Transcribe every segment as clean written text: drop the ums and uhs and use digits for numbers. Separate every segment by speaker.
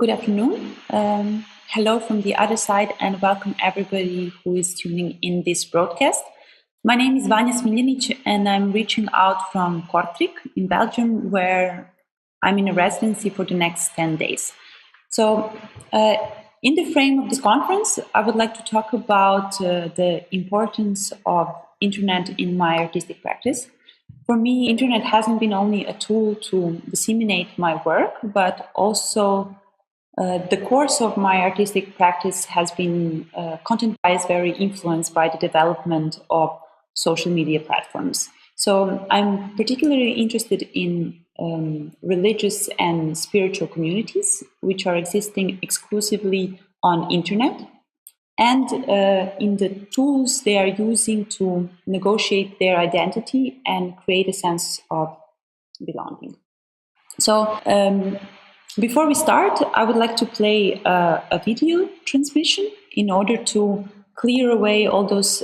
Speaker 1: Good afternoon. Hello from the other side and welcome everybody who is tuning in this broadcast. My name is Vanja Smiljanić and I'm reaching out from Kortrijk in Belgium, where I'm in a residency for the next 10 days. So in the frame of this conference, I would like to talk about the importance of internet in my artistic practice. For me, internet hasn't been only a tool to disseminate my work, but also the course of my artistic practice has been content-wise very influenced by the development of social media platforms. So I'm particularly interested in religious and spiritual communities, which are existing exclusively on internet, and in the tools they are using to negotiate their identity and create a sense of belonging. So before we start, I would like to play a video transmission in order to clear away all those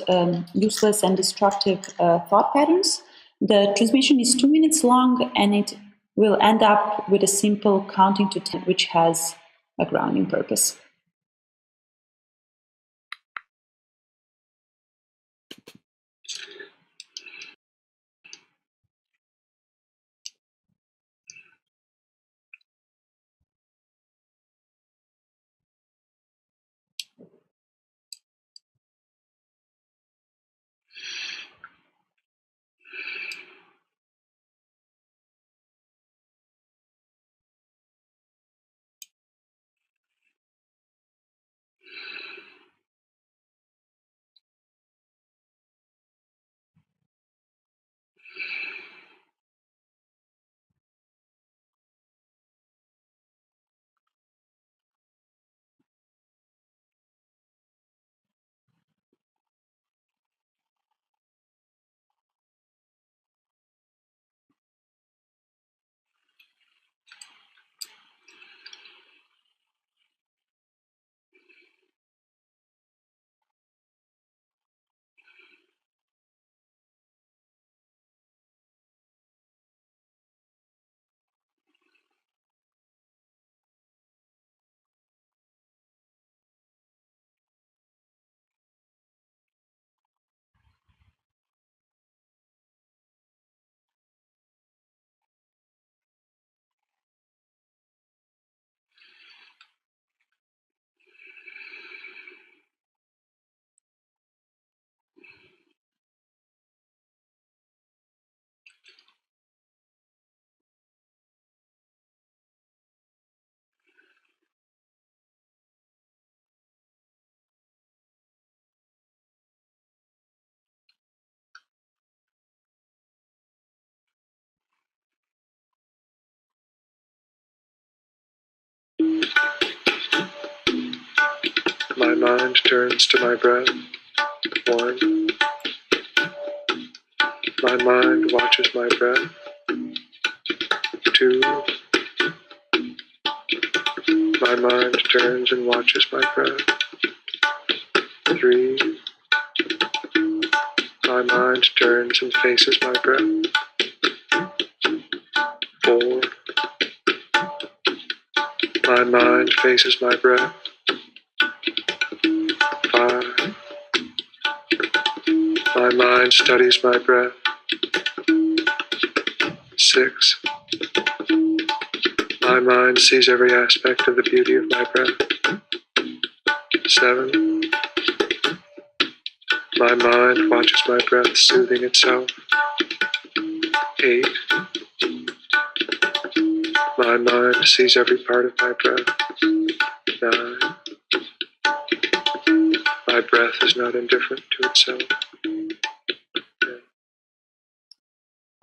Speaker 1: useless and destructive thought patterns. The transmission is 2 minutes long and it will end up with a simple counting to 10, which has a grounding purpose.
Speaker 2: My mind turns to my breath. 1. My mind watches my breath. 2. My mind turns and watches my breath. 3. My mind turns and faces my breath. 4. My mind faces my breath. 5. My mind studies my breath. 6. My mind sees every aspect of the beauty of my breath. 7. My mind watches my breath soothing itself. 8. My mind sees every part of my breath. 9. My breath is not indifferent to itself.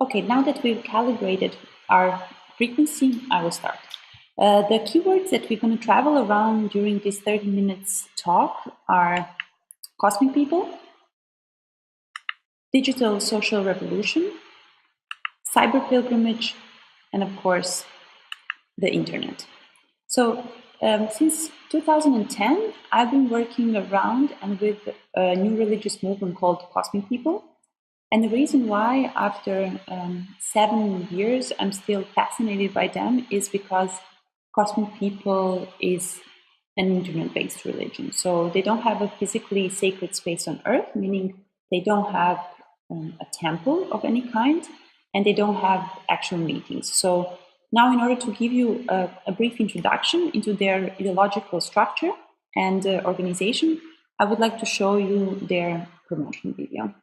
Speaker 1: Okay, now that we've calibrated our frequency, I will start. The keywords that we're going to travel around during this 30 minutes talk are cosmic people, digital social revolution, cyber pilgrimage, and of course, the internet. So since 2010, I've been working around and with a new religious movement called Cosmic People. And the reason why, after 7 years, I'm still fascinated by them is because Cosmic People is an internet-based religion. So they don't have a physically sacred space on Earth, meaning they don't have a temple of any kind, and they don't have actual meetings. So now, in order to give you a brief introduction into their ideological structure and organization, I would like to show you their promotion video.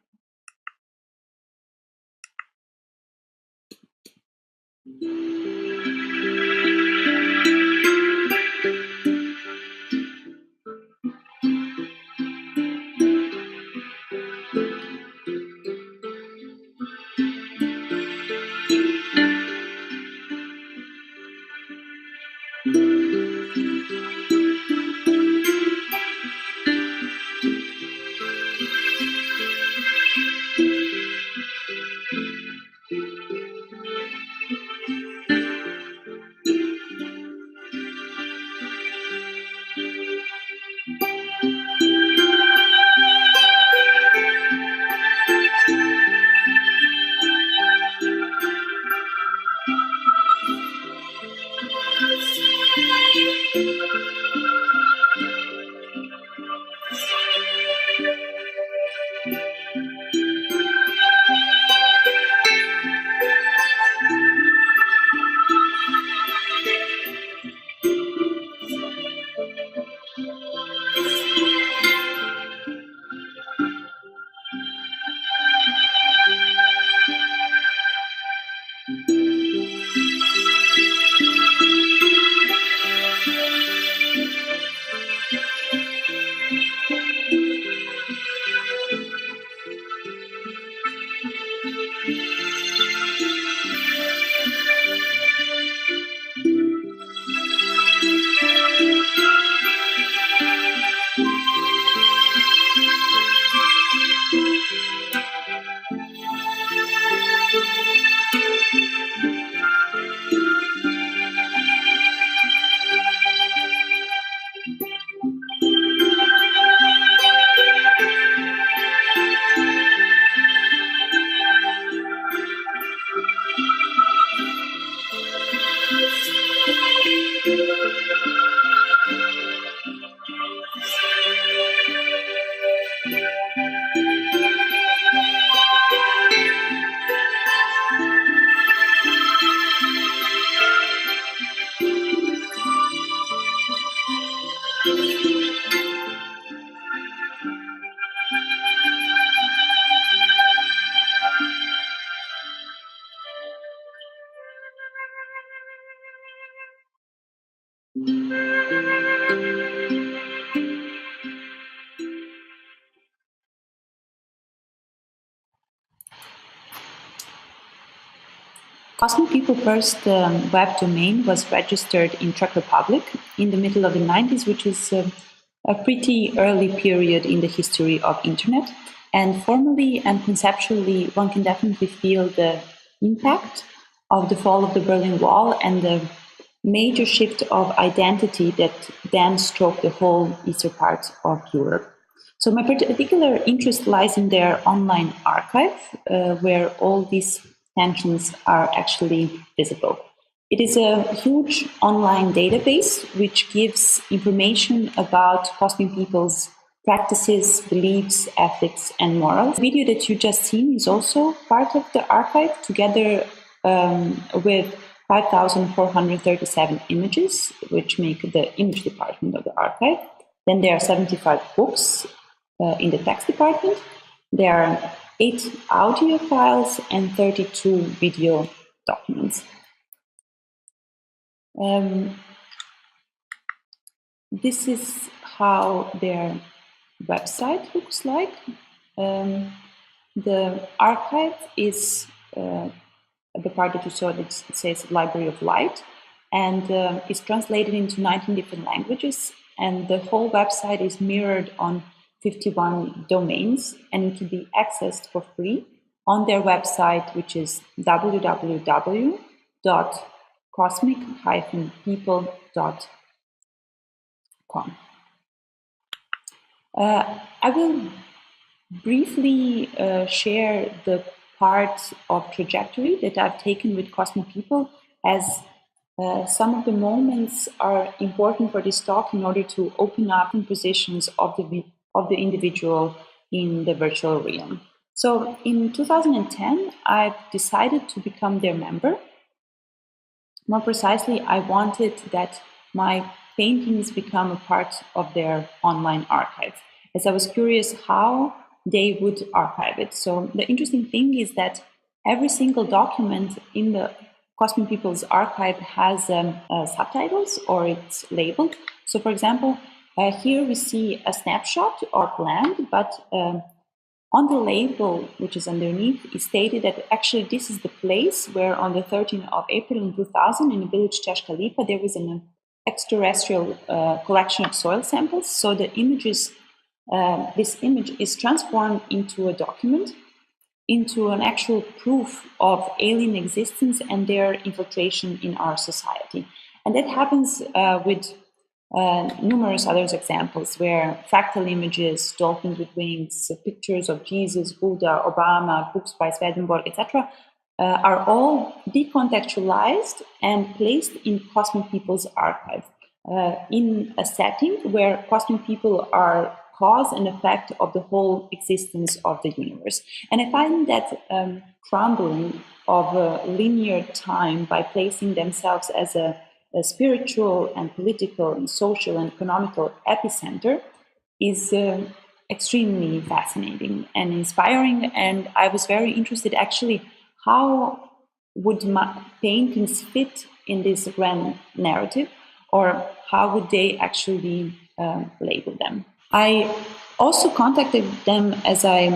Speaker 1: Cosmic People first web domain was registered in Czech Republic in the middle of the 90s, which is a pretty early period in the history of internet. And formally and conceptually, one can definitely feel the impact of the fall of the Berlin Wall and the major shift of identity that then stroked the whole eastern part of Europe. So my particular interest lies in their online archive, where all these tensions are actually visible. It is a huge online database which gives information about Cosmic People's practices, beliefs, ethics, and morals. The video that you just seen is also part of the archive, together with 5,437 images, which make the image department of the archive. Then there are 75 books in the text department. There are 8 audio files and 32 video documents. This is how their website looks like. The archive is the part that you saw that it says Library of Light, and is translated into 19 different languages, and the whole website is mirrored on 51 domains, and it can be accessed for free on their website, which is www.cosmic-people.com. I will briefly share the part of trajectory that I've taken with Cosmic People as Some of the moments are important for this talk in order to open up in positions of the individual in the virtual realm. So in 2010, I decided to become their member. More precisely, I wanted that my paintings become a part of their online archive, as I was curious how they would archive it. So the interesting thing is that every single document in the Cosmic People's archive has subtitles, or it's labeled. So for example, here we see a snapshot of land, but on the label, which is underneath, is stated that actually this is the place where on the 13th of April in 2000 in the village Česká Lípa, there was an extraterrestrial collection of soil samples. So the images, this image is transformed into a document, into an actual proof of alien existence and their infiltration in our society. And that happens with numerous other examples where fractal images, dolphins with wings, pictures of Jesus, Buddha, Obama, books by Swedenborg, etc., are all decontextualized and placed in Cosmic People's archive in a setting where Cosmic People are cause and effect of the whole existence of the universe. And I find that crumbling of a linear time by placing themselves as a spiritual and political and social and economical epicenter is extremely fascinating and inspiring. And I was very interested actually, how would my paintings fit in this grand narrative, or how would they actually label them? I also contacted them as I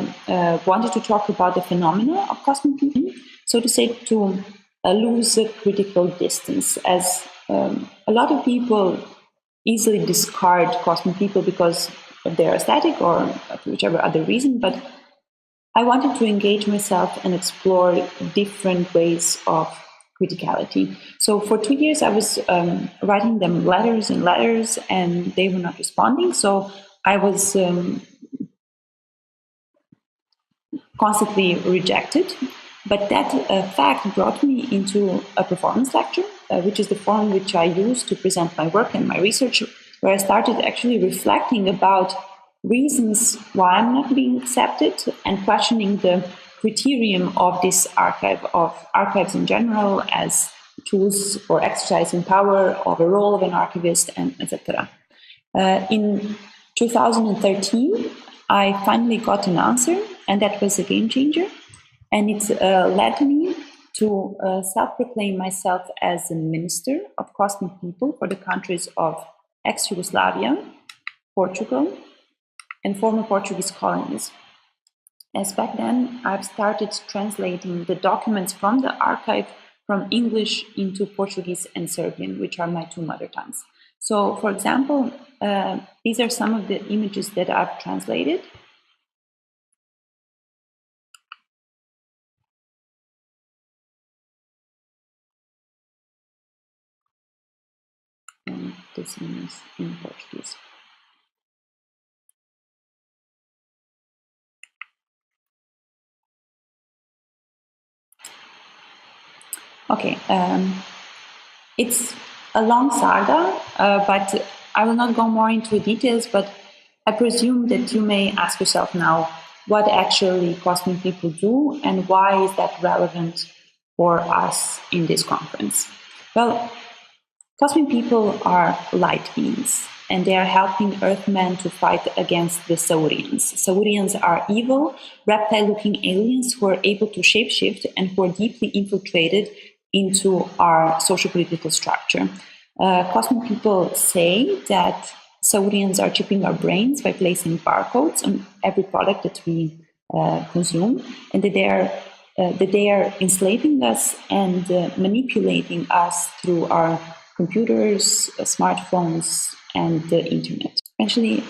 Speaker 1: wanted to talk about the phenomena of cosmic beauty, so to say, to lose a critical distance, as a lot of people easily discard cosmic people because of their aesthetic or for whichever other reason, but I wanted to engage myself and explore different ways of criticality. So for 2 years, I was writing them letters and letters, and they were not responding. So I was constantly rejected. But that fact brought me into a performance lecture, which is the form which I use to present my work and my research, where I started actually reflecting about reasons why I'm not being accepted and questioning the criterion of this archive, of archives in general, as tools for exercising power, of a role of an archivist, and etc. In 2013, I finally got an answer, and that was a game changer. And it led me to self-proclaim myself as a minister of Cosmic People for the countries of ex-Yugoslavia, Portugal, and former Portuguese colonies. As back then, I've started translating the documents from the archive from English into Portuguese and Serbian, which are my two mother tongues. So, for example, these are some of the images that I've translated. And this one is in Portuguese. Okay, it's a long saga, but I will not go more into details, but I presume that you may ask yourself now what actually Cosmic People do and why is that relevant for us in this conference. Well, Cosmic People are light beings, and they are helping Earthmen to fight against the Saurians. Saurians are evil, reptile-looking aliens who are able to shapeshift and who are deeply infiltrated into our social-political structure. Cosmic People say that Saurians are chipping our brains by placing barcodes on every product that we consume, and that they are enslaving us and manipulating us through our computers, smartphones, and the internet. Actually,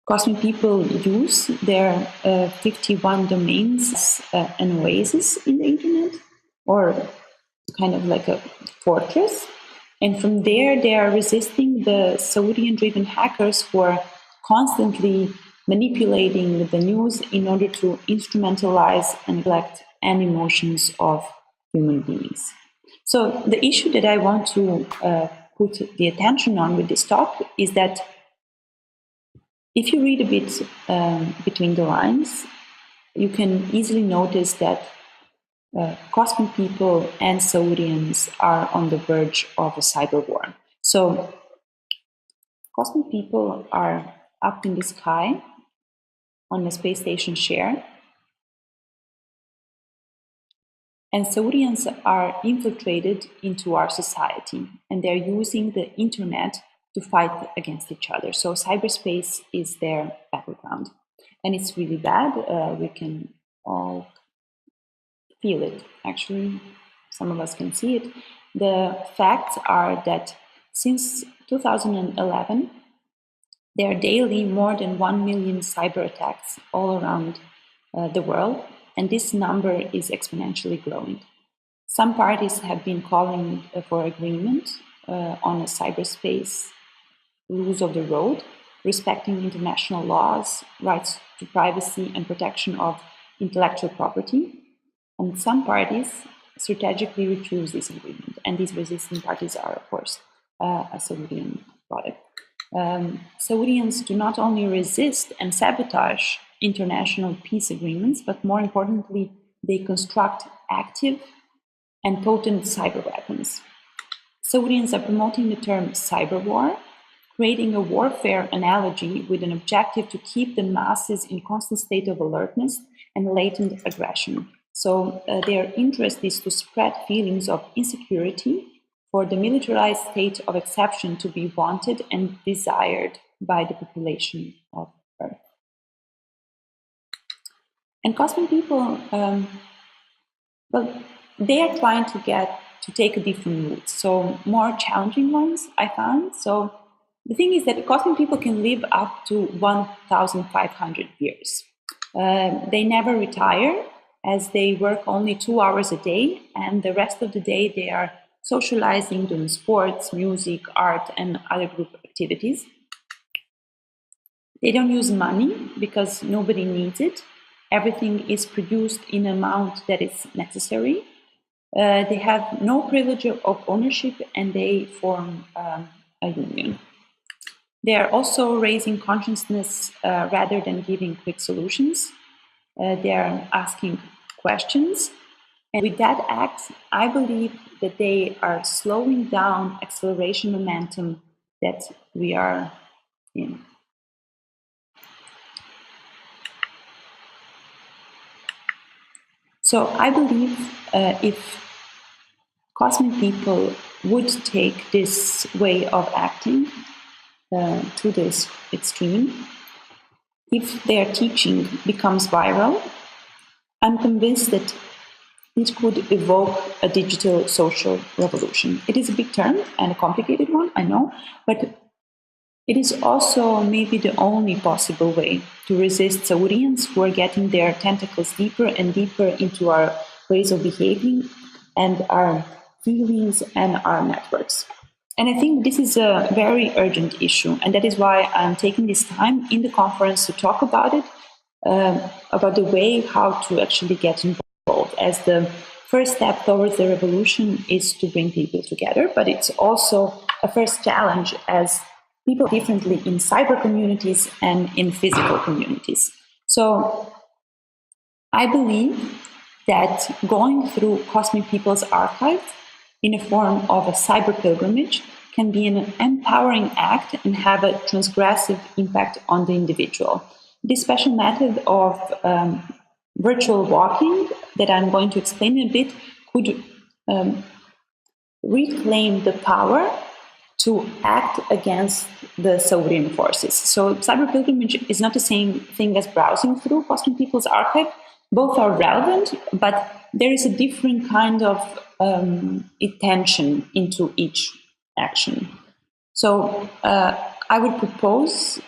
Speaker 1: Cosmic People use their 51 domains as an oasis in the internet, or kind of like a fortress. And from there, they are resisting the Saurian-driven hackers who are constantly manipulating the news in order to instrumentalize and neglect any emotions of human beings. So the issue that I want to put the attention on with this talk is that if you read a bit between the lines, you can easily notice that cosmic people and Saurians are on the verge of a cyber war. So cosmic people are up in the sky on the space station share, and Saurians are infiltrated into our society, and they're using the internet to fight against each other. So cyberspace is their battleground, and it's really bad. We can all feel it. Actually, some of us can see it. The facts are that since 2011, there are daily more than 1 million cyber attacks all around the world, and this number is exponentially growing. Some parties have been calling for agreement on a cyberspace rules of the road, respecting international laws, rights to privacy, and protection of intellectual property. And some parties strategically refuse this agreement, and these resisting parties are, of course, a Saurian product. Saurians do not only resist and sabotage international peace agreements, but more importantly, they construct active and potent cyber weapons. Saurians are promoting the term cyber war, creating a warfare analogy with an objective to keep the masses in constant state of alertness and latent aggression. So their interest is to spread feelings of insecurity for the militarized state of exception to be wanted and desired by the population of Earth. And cosmic people, they are trying to take a different route, so more challenging ones, I found. So the thing is that cosmic people can live up to 1,500 years. They never retire, as they work only 2 hours a day, and the rest of the day they are socializing, doing sports, music, art, and other group activities. They don't use money because nobody needs it. Everything is produced in an amount that is necessary. They have no privilege of ownership, and they form a union. They are also raising consciousness rather than giving quick solutions. They are asking questions. And with that act, I believe that they are slowing down acceleration momentum that we are in. So I believe if cosmic people would take this way of acting to this extreme, if their teaching becomes viral, I'm convinced that it could evoke a digital social revolution. It is a big term and a complicated one, I know, but it is also maybe the only possible way to resist Saurians who are getting their tentacles deeper and deeper into our ways of behaving and our feelings and our networks. And I think this is a very urgent issue, and that is why I'm taking this time in the conference to talk about it, about the way how to actually get involved, as the first step towards the revolution is to bring people together, but it's also a first challenge as people differently in cyber communities and in physical communities. So I believe that going through Cosmic People's archive in a form of a cyber pilgrimage can be an empowering act and have a transgressive impact on the individual. This special method of virtual walking that I'm going to explain in a bit could reclaim the power to act against the Saurian forces. So cyber pilgrimage is not the same thing as browsing through Cosmic People's archive. Both are relevant, but there is a different kind of intention into each action. So I would propose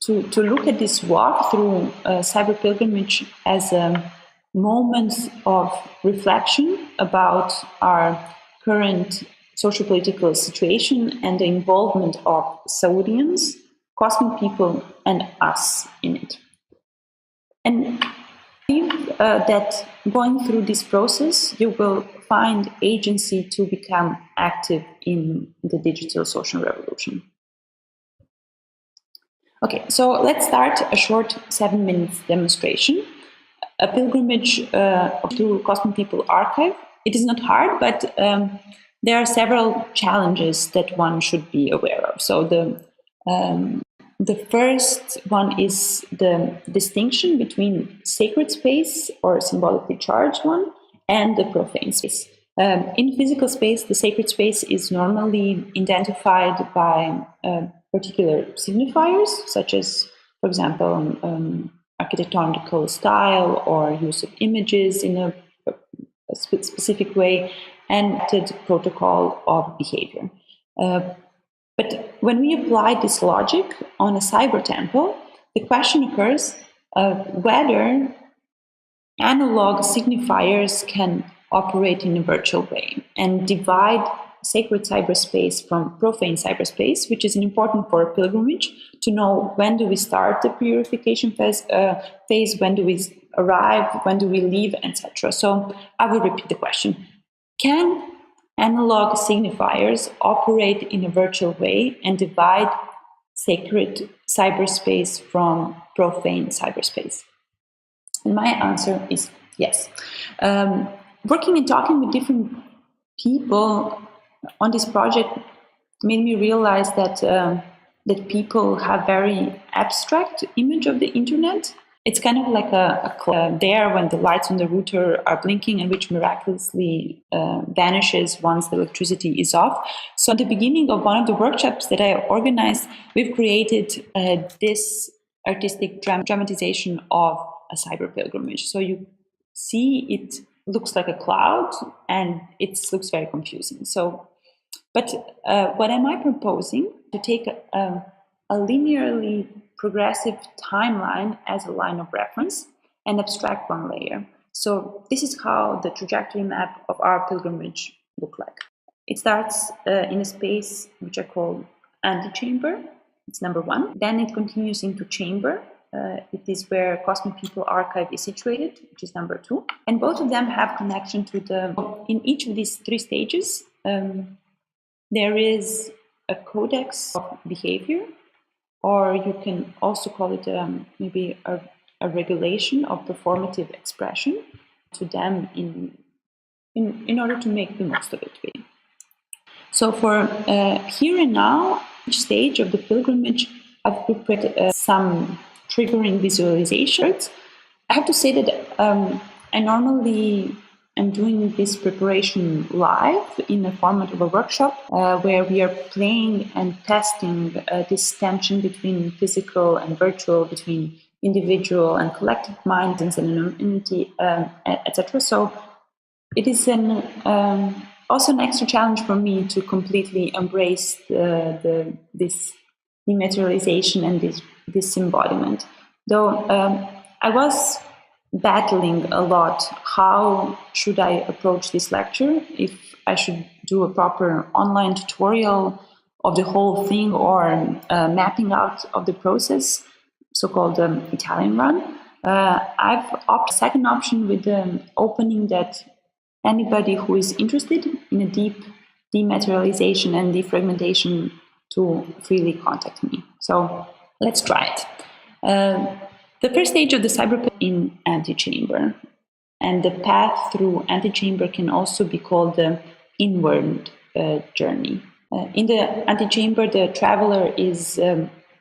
Speaker 1: to look at this walk through cyber pilgrimage as a moment of reflection about our current socio-political situation and the involvement of Saurians, cosmic people, and us in it. And that going through this process, you will find agency to become active in the digital social revolution. Okay, so let's start a short 7 minutes demonstration. A pilgrimage to Kosmic People Archive. It is not hard, but there are several challenges that one should be aware of. So the first one is the distinction between sacred space or symbolically charged one and the profane space. In physical space, the sacred space is normally identified by particular signifiers, such as, for example, architectonical style or use of images in a specific way, and the protocol of behavior. But when we apply this logic on a cyber temple, the question occurs whether analog signifiers can operate in a virtual way and divide sacred cyberspace from profane cyberspace, which is important for a pilgrimage to know when do we start the purification phase, when do we arrive, when do we leave, etc. So I will repeat the question. Can analog signifiers operate in a virtual way and divide sacred cyberspace from profane cyberspace? And my answer is yes. Working and talking with different people on this project made me realize that that people have very abstract image of the internet. It's kind of like a there when the lights on the router are blinking and which miraculously vanishes once the electricity is off. So at the beginning of one of the workshops that I organized, we've created this artistic dramatization of a cyber pilgrimage. So you see it looks like a cloud and it looks very confusing. So, but what am I proposing? To take a linearly progressive timeline as a line of reference and abstract one layer. So this is how the trajectory map of our pilgrimage look like. It starts in a space which I call antechamber. It's number 1. Then it continues into chamber. It is where Kosmic People Archive is situated, which is number 2. And both of them have connection to in each of these 3 stages, there is a codex of behavior, or you can also call it maybe a regulation of performative expression to them in order to make the most of it. Really. So for here and now, each stage of the pilgrimage, I've prepared some triggering visualizations. I have to say that I normally am doing this preparation live in the format of a workshop where we are playing and testing this tension between physical and virtual, between individual and collective minds and anonymity, etc. So it is also an extra challenge for me to completely embrace this dematerialization and this embodiment. Though I was battling a lot, how should I approach this lecture? If I should do a proper online tutorial of the whole thing or mapping out of the process, so-called Italian run. I've opted the second option with the opening that anybody who is interested in a deep dematerialization and defragmentation to freely contact me. So let's try it. The first stage of the cyber in antechamber, and the path through antechamber can also be called the inward journey. In the antechamber, the traveler is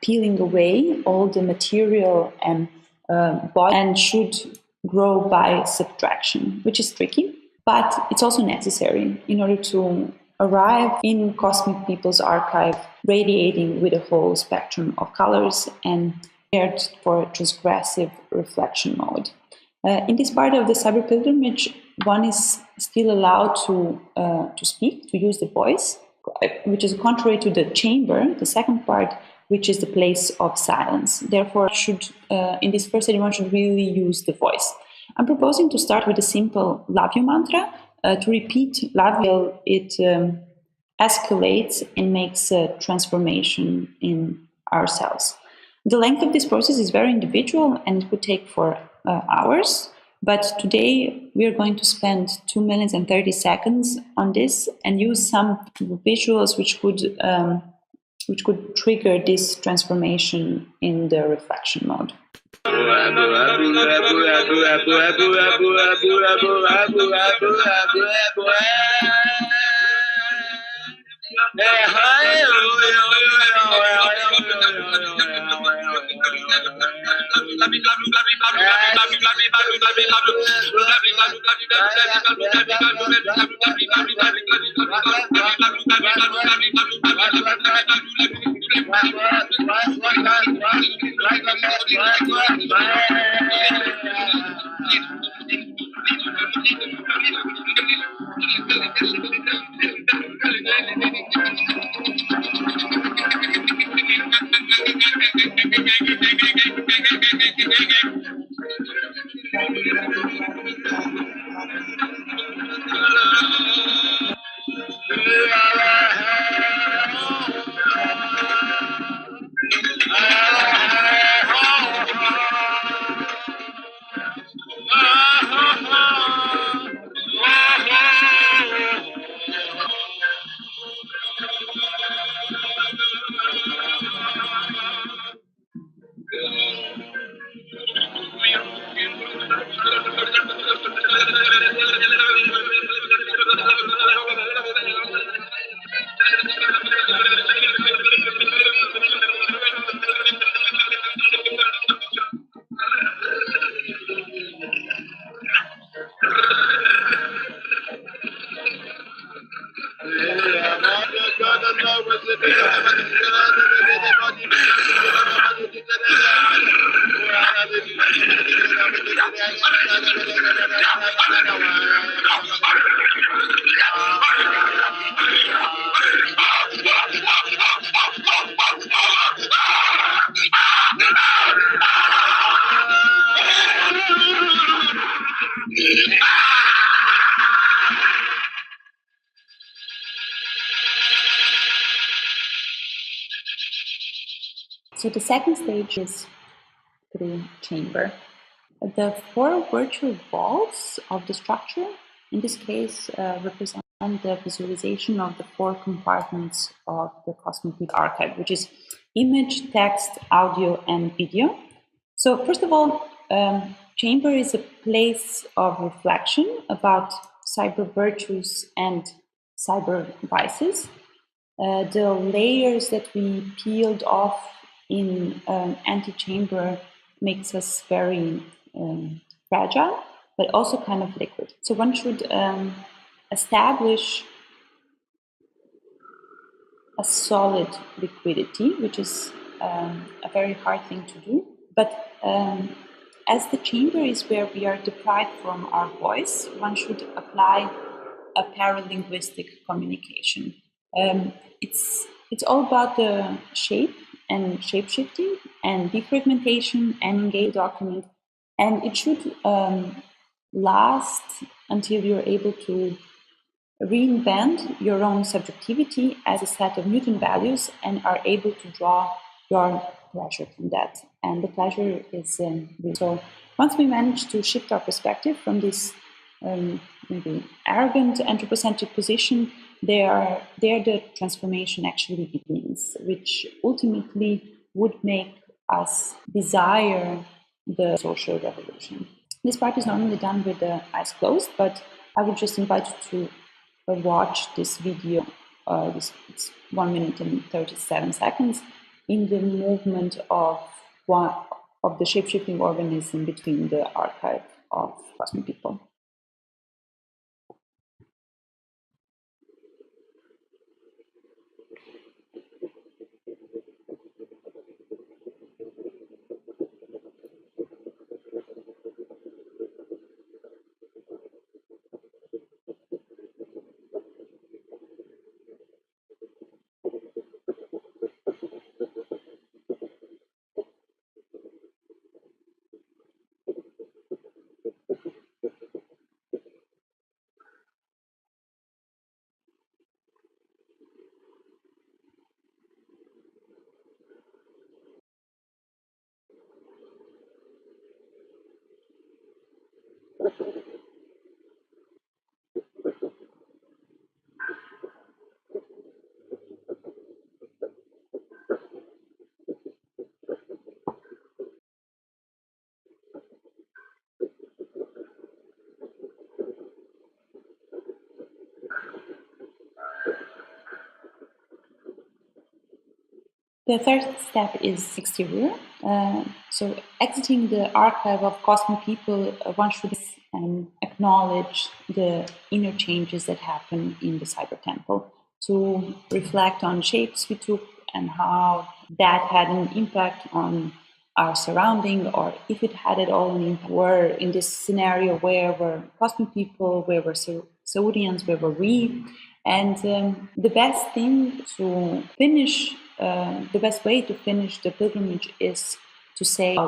Speaker 1: peeling away all the material and body, and should grow by subtraction, which is tricky, but it's also necessary in order to arrive in Kosmic People's Archive, radiating with a whole spectrum of colors and prepared for transgressive reflection mode. In this part of the cyber pilgrimage, one is still allowed to speak, to use the voice, which is contrary to the chamber, the second part, which is the place of silence. Therefore, in this first stage, one should really use the voice. I'm proposing to start with a simple love you mantra. To repeat love you, it escalates and makes a transformation in ourselves. The length of this process is very individual and it could take for hours, But today we are going to spend 2 minutes and 30 seconds on this and use some visuals which could trigger this transformation in the reflection mode. So the second stage is through chamber. The four virtual walls of the structure, in this case, represent the visualization of the four compartments of the Cosmic Archive, which is image, text, audio, and video. So first of all, chamber is a place of reflection about cyber virtues and cyber vices. The layers that we peeled off in antechamber makes us very fragile, but also kind of liquid. So one should establish a solid liquidity, which is a very hard thing to do. But as the chamber is where we are deprived from our voice, one should apply a paralinguistic communication. It's all about the shape and shape-shifting and defragmentation and engage document. And it should last until you're able to reinvent your own subjectivity as a set of Newton values and are able to draw your pleasure from that. And the pleasure is so once we manage to shift our perspective from this maybe arrogant anthropocentric position, there the transformation actually begins, which ultimately would make us desire the social revolution. This part is normally done with the eyes closed, but I would just invite you to watch this video, it's 1 minute and 37 seconds, in the movement of the shape-shifting organism between the archive of Cosmic People. The third step is exterior. So exiting the archive of Cosmic People, one should acknowledge the inner changes that happen in the cyber temple, to reflect on shapes we took and how that had an impact on our surrounding, or if it had at all an impact. We're in this scenario where we're Cosmic People, where we're Saudians, where were we, and the best thing to finish, the best way to finish the pilgrimage is to say,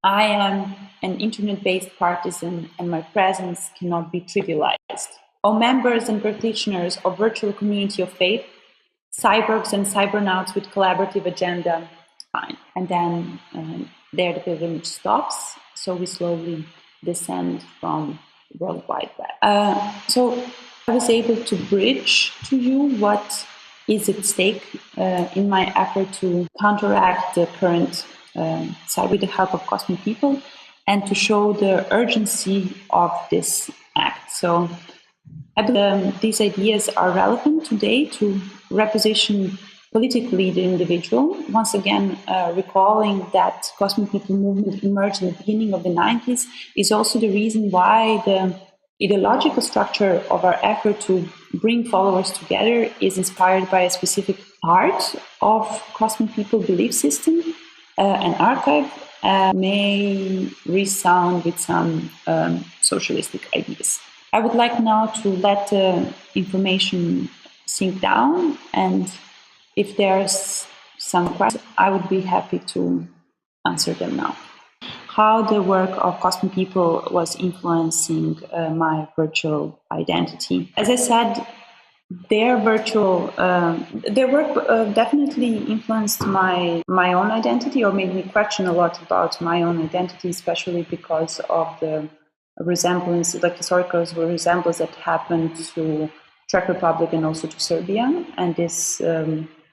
Speaker 1: I am an internet-based partisan and my presence cannot be trivialized. All members and practitioners of virtual community of faith, cyborgs and cybernauts with collaborative agenda, fine. And then there the pilgrimage stops, so we slowly descend from World Wide Web. So I was able to bridge to you what is at stake in my effort to counteract the current cyber with the help of Cosmic People, and to show the urgency of this act. So I believe these ideas are relevant today to reposition politically the individual. Once again, recalling that Cosmic People movement emerged in the beginning of the 90s is also the reason why the ideological structure of our effort to bring followers together is inspired by a specific part of Cosmic People belief system. An archive may resound with some socialistic ideas. I would like now to let the information sink down, and if there's some questions, I would be happy to answer them now. How the work of Cosmic People was influencing my virtual identity. As I said, their work definitely influenced my own identity, or made me question a lot about my own identity, especially because of the resemblance, like historical resemblance that happened to Czech Republic and also to Serbia, and this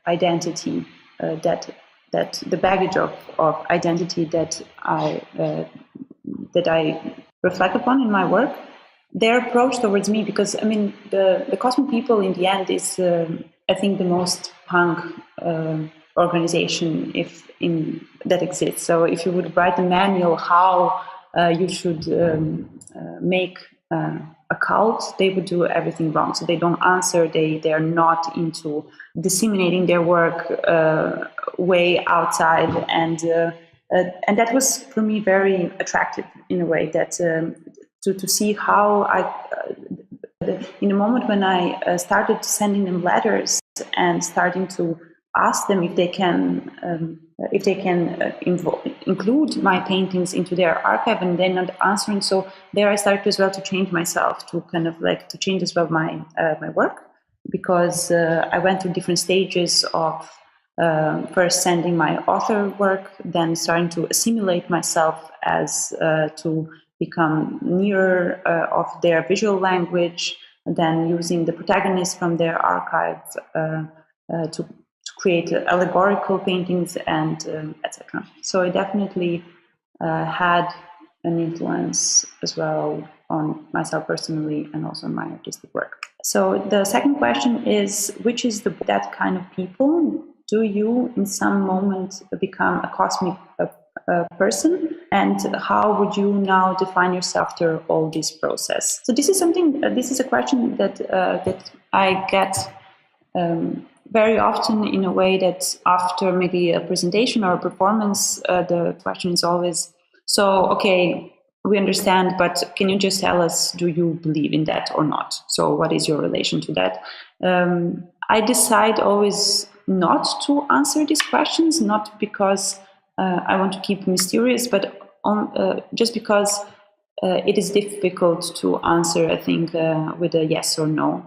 Speaker 1: identity that the baggage of identity that I reflect upon in my work. Their approach towards me, because I mean the Cosmic People in the end is I think the most punk organization that exists. So if you would write a manual how you should make a cult, they would do everything wrong. So they don't answer. They are not into disseminating their work way outside, and that was for me very attractive in a way that. To see how in the moment when I started sending them letters and starting to ask them if they can include my paintings into their archive, and then not answering, so there I started as well to change myself, to kind of like to change as well my work, because I went through different stages of first sending my author work, then starting to assimilate myself as to become nearer of their visual language, and then using the protagonists from their archive to create allegorical paintings and etc. So it definitely had an influence as well on myself personally and also on my artistic work. So the second question is, which is that kind of people? Do you in some moment become a cosmic person, and how would you now define yourself after all this process? So this is something. This is a question that I get very often, in a way that after maybe a presentation or a performance, the question is always, so okay, we understand, but can you just tell us, do you believe in that or not? So what is your relation to that? I decide always not to answer these questions, not because I want to keep mysterious, but just because it is difficult to answer, I think, with a yes or no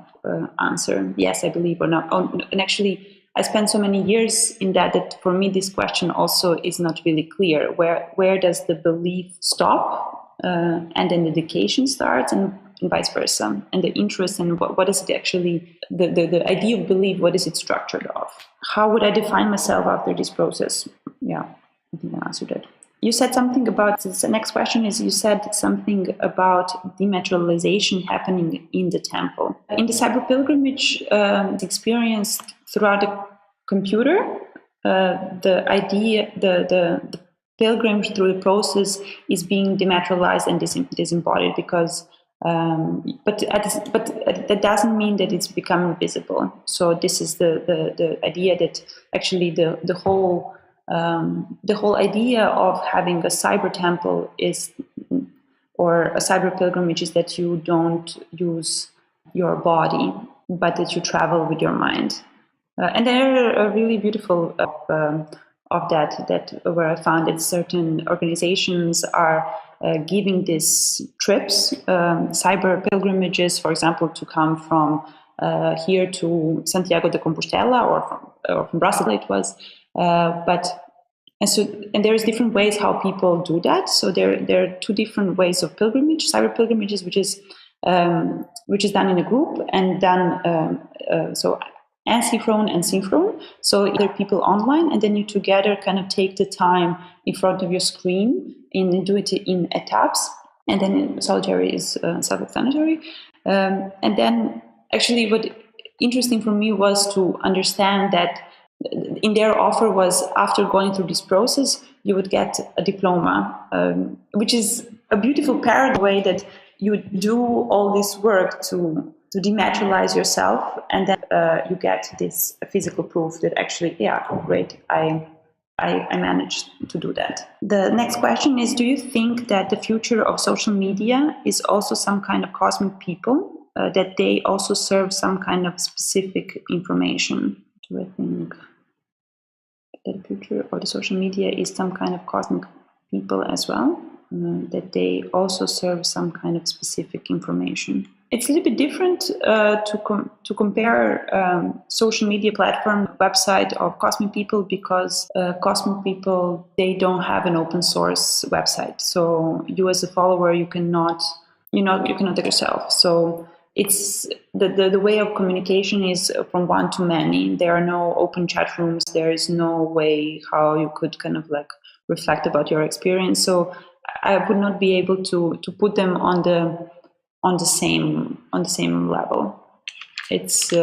Speaker 1: answer. Yes, I believe, or not. And actually, I spent so many years in that for me, this question also is not really clear. Where does the belief stop, and then the dedication starts, and vice versa, and the interest, and what is it actually, the idea of belief, what is it structured of? How would I define myself after this process? Yeah, I think I answered it. You said something about, the next question is, you said something about dematerialization happening in the temple. In the cyber pilgrimage, it's experienced throughout the computer, the idea, the pilgrimage through the process is being dematerialized and disembodied, because but that doesn't mean that it's becoming visible. So this is the idea that actually the whole idea of having a cyber temple is, or a cyber pilgrimage, is that you don't use your body, but that you travel with your mind. And there are really beautiful of that where I found that certain organizations are giving these trips, cyber pilgrimages, for example, to come from here to Santiago de Compostela or from Brussels it was, and there's different ways how people do that. So there are two different ways of pilgrimage: cyber pilgrimages, which is done in a group, and done so asynchronous and synchronous. So either people online, and then you together kind of take the time in front of your screen and do it in etaps. And then solitary is self-explanatory. And then actually what interesting for me was to understand that in their offer was, after going through this process, you would get a diploma, which is a beautiful paradigm way that you do all this work to dematerialize yourself, and then you get this physical proof that actually, yeah, great, I managed to do that. The next question is, do you think that the future of social media is also some kind of cosmic people, that they also serve some kind of specific information? Do I think that the future of the social media is some kind of cosmic people as well, that they also serve some kind of specific information? It's a little bit different to compare social media platform website of cosmic people, because cosmic people, they don't have an open source website. So you as a follower, you cannot do it yourself. So it's the way of communication is from one to many. There are no open chat rooms. There is no way how you could kind of like reflect about your experience. So I would not be able to put them on the same level. It's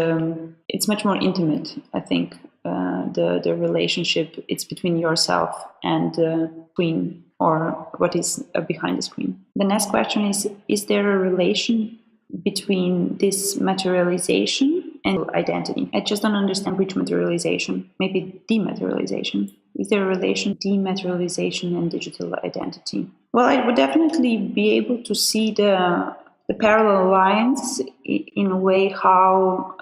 Speaker 1: much more intimate, I think. The relationship, it's between yourself and the screen, or what is behind the screen. The next question is there a relation between this materialization and identity? I just don't understand which materialization. Maybe dematerialization. Is there a relation, dematerialization and digital identity? Well, I would definitely be able to see the parallel lines in a way how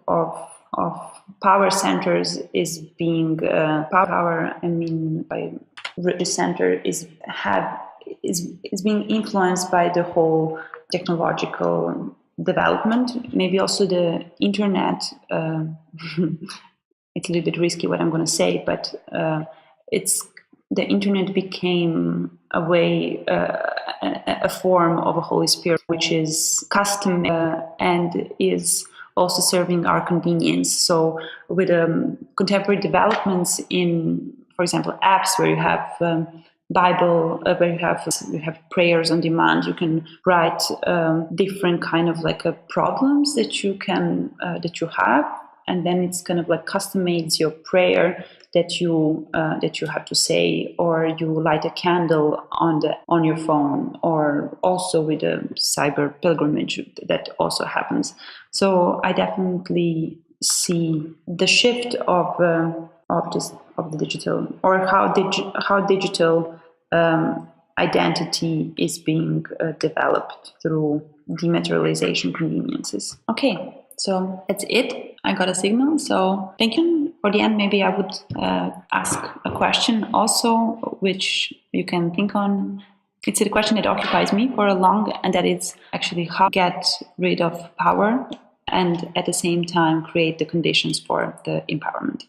Speaker 1: of power centers is being power. I mean, by the center is being influenced by the whole technological development. Maybe also the internet. It's a little bit risky what I'm going to say, but the internet became a way, a form of a Holy Spirit, which is custom and is also serving our convenience. So with contemporary developments in, for example, apps where you have Bible, where you have prayers on demand, you can write different kind of like problems that you have, and then it's kind of like custom-made your prayer that you have to say, or you light a candle on your phone, or also with a cyber pilgrimage that also happens. So I definitely see the shift of the digital, or how digital identity is being developed through dematerialization conveniences. Okay. So that's it. I got a signal. So thank you. For the end, maybe I would ask a question also, which you can think on. It's a question that occupies me for a long, and that is actually how to get rid of power and at the same time create the conditions for the empowerment.